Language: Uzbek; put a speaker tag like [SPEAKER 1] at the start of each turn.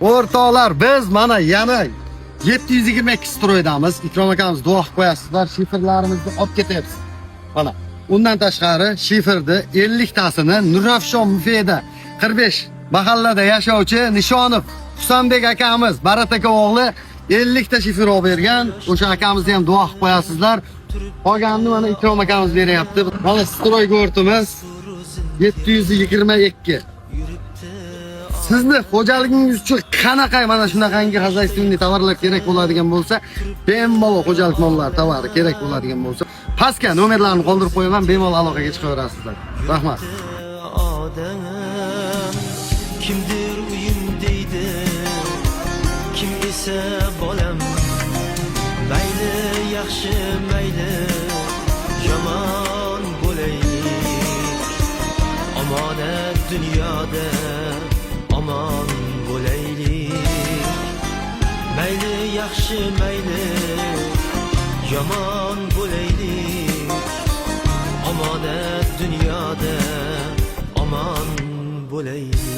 [SPEAKER 1] O'rtoqlar, biz mana yana 722 stroydamiz. Ikrom akamiz duo qilib qo'yasizlar, shifrlarimizni olib ketyapsiz. Mana undan tashqari shifrni 50 tasini Nurafshon Mufeda 45 mahallada yashovchi Nishonov Husanbek akamiz, Barat aka o'g'li 50 ta shifr olib bergan. O'sha akamizni ham duo qilib qo'yasizlar. Qolganini mana Ikrom akamiz beryapti. Mana stroy go'rtimiz 722. Sizni xo'jaligingiz uchun qanaqa mana shunaqangi xazayственный tovarlar kerak bo'ladigan bo'lsa, bemalol xo'jalik mollari tovari kerak bo'ladigan bo'lsa, pastga nomerlarni qoldirib qo'yaman, bemalol aloqaga chiqaverasizlar. Rahmat.
[SPEAKER 2] Kimdir uyim deydi, kim esa bolam. Mayli yaxshi, mayli yomon bo'laylik. Omonat dunyoda aman bo'laylik. Mayli yaxshi, mayli yomon bo'laylik. Omonat dunyoda aman bo'laylik.